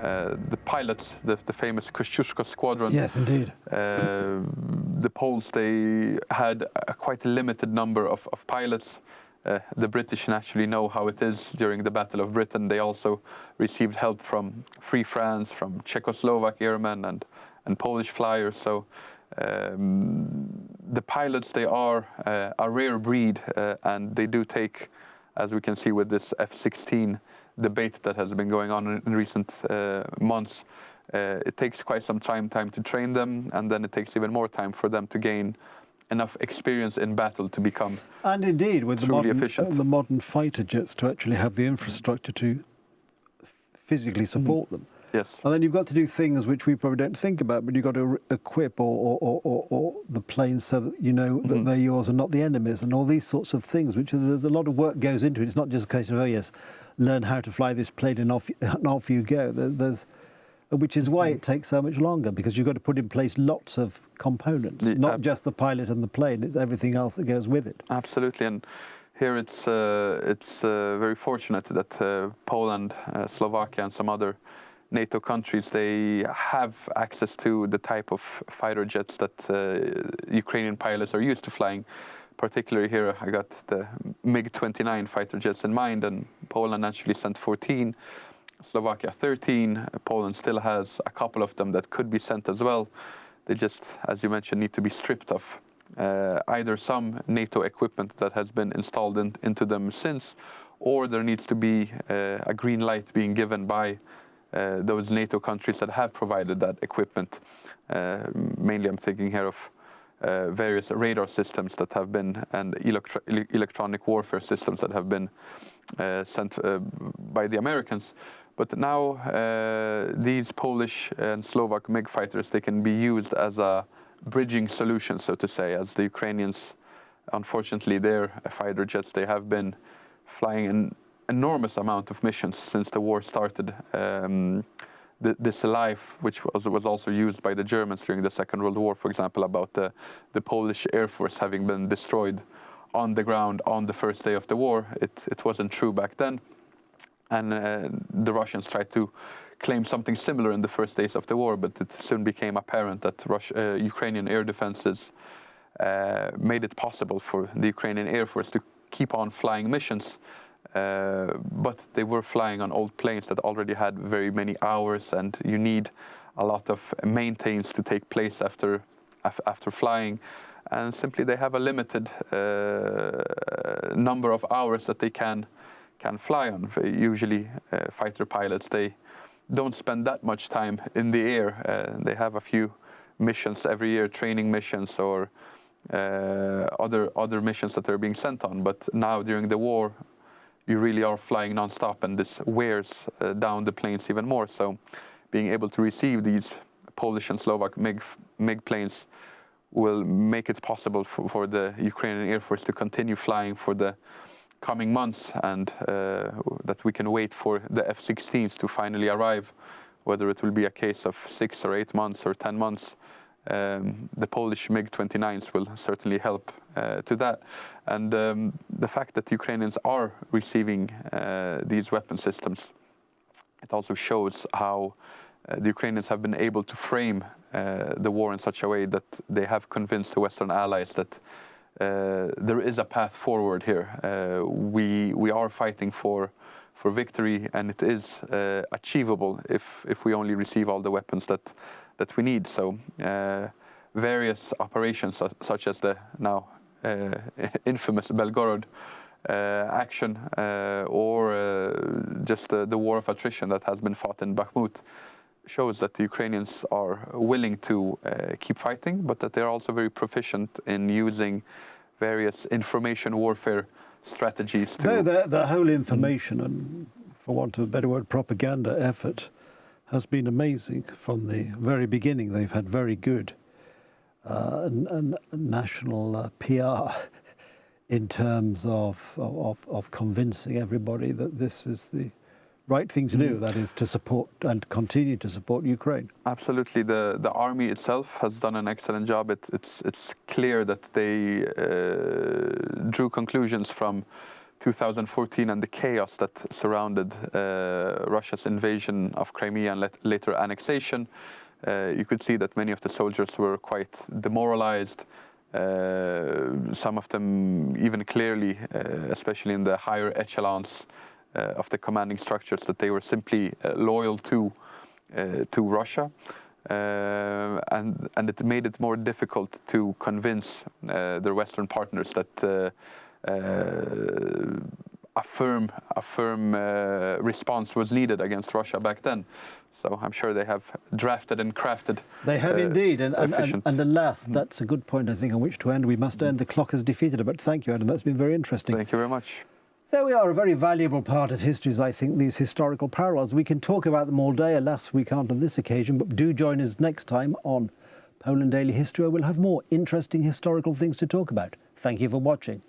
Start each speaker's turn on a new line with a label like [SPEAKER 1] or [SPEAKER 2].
[SPEAKER 1] the pilots, the famous Kosciuszko squadron.
[SPEAKER 2] Yes, indeed.
[SPEAKER 1] The Poles, they had quite a limited number of pilots. The British naturally know how it is during the Battle of Britain. They also received help from Free France, from Czechoslovak airmen and Polish flyers. So the pilots, they are a rare breed, and they do take, as we can see with this F-16 debate that has been going on in recent months, it takes quite some time to train them, and then it takes even more time for them to gain enough experience in battle to become
[SPEAKER 2] and indeed with the modern fighter jets to actually have the infrastructure to physically support them.
[SPEAKER 1] Yes.
[SPEAKER 2] And then you've got to do things which we probably don't think about, but you've got to equip or the planes so that you know that they're yours and not the enemy's, and all these sorts of things, which there's a lot of work goes into it. It's not just a case of, oh yes, learn how to fly this plane and off you go. Which is why it takes so much longer, because you've got to put in place lots of components, not just the pilot and the plane, it's everything else that goes with it.
[SPEAKER 1] Absolutely, and here it's very fortunate that Poland, Slovakia and some other NATO countries, they have access to the type of fighter jets that Ukrainian pilots are used to flying. Particularly here, I got the MiG-29 fighter jets in mind, and Poland actually sent 14. Slovakia 13. Poland still has a couple of them that could be sent as well. They just, as you mentioned, need to be stripped of either some NATO equipment that has been installed into them since, or there needs to be a green light being given by those NATO countries that have provided that equipment. Mainly I'm thinking here of various radar systems that have been, and electronic warfare systems that have been sent by the Americans. But now these Polish and Slovak MiG fighters, they can be used as a bridging solution, so to say, as the Ukrainians, unfortunately, their fighter jets, they have been flying an enormous amount of missions since the war started. This life, which was also used by the Germans during the Second World War, for example, about the Polish Air Force having been destroyed on the ground on the first day of the war, it wasn't true back then. And the Russians tried to claim something similar in the first days of the war, but it soon became apparent that Ukrainian air defenses made it possible for the Ukrainian Air Force to keep on flying missions. But they were flying on old planes that already had very many hours, and you need a lot of maintenance to take place after flying. And simply they have a limited number of hours that they can fly on. Usually fighter pilots, they don't spend that much time in the air. They have a few missions every year, training missions or other missions that they're being sent on. But now during the war, you really are flying non-stop, and this wears down the planes even more. So being able to receive these Polish and Slovak MiG planes will make it possible for the Ukrainian Air Force to continue flying for the coming months, and that we can wait for the F-16s to finally arrive, whether it will be a case of 6 or 8 months or 10 months. The Polish MiG-29s will certainly help to that. And the fact that Ukrainians are receiving these weapon systems, it also shows how the Ukrainians have been able to frame the war in such a way that they have convinced the Western allies that there is a path forward here. We are fighting for victory, and it is achievable if we only receive all the weapons that we need. So various operations such as the now infamous Belgorod action or just the war of attrition that has been fought in Bakhmut shows that the Ukrainians are willing to keep fighting, but that they're also very proficient in using various information warfare strategies.
[SPEAKER 2] The whole information and, for want of a better word, propaganda effort has been amazing from the very beginning. They've had very good national PR in terms of convincing everybody that this is the right thing to do, that is to support and continue to support Ukraine.
[SPEAKER 1] Absolutely. The army itself has done an excellent job. It's clear that they drew conclusions from 2014 and the chaos that surrounded Russia's invasion of Crimea and later annexation, you could see that many of the soldiers were quite demoralized. Some of them even clearly, especially in the higher echelons of the commanding structures, that they were simply loyal to Russia. And it made it more difficult to convince their Western partners that a firm response was needed against Russia back then. So I'm sure they have drafted and crafted.
[SPEAKER 2] They have indeed, and
[SPEAKER 1] efficient.
[SPEAKER 2] alas, that's a good point, I think, on which to end. We must end. The clock has defeated it, but thank you, Adam. That's been very interesting.
[SPEAKER 1] Thank you very much.
[SPEAKER 2] There we are, a very valuable part of history, I think, these historical parallels. We can talk about them all day. Alas, we can't on this occasion, but do join us next time on Poland Daily History, where we'll have more interesting historical things to talk about. Thank you for watching.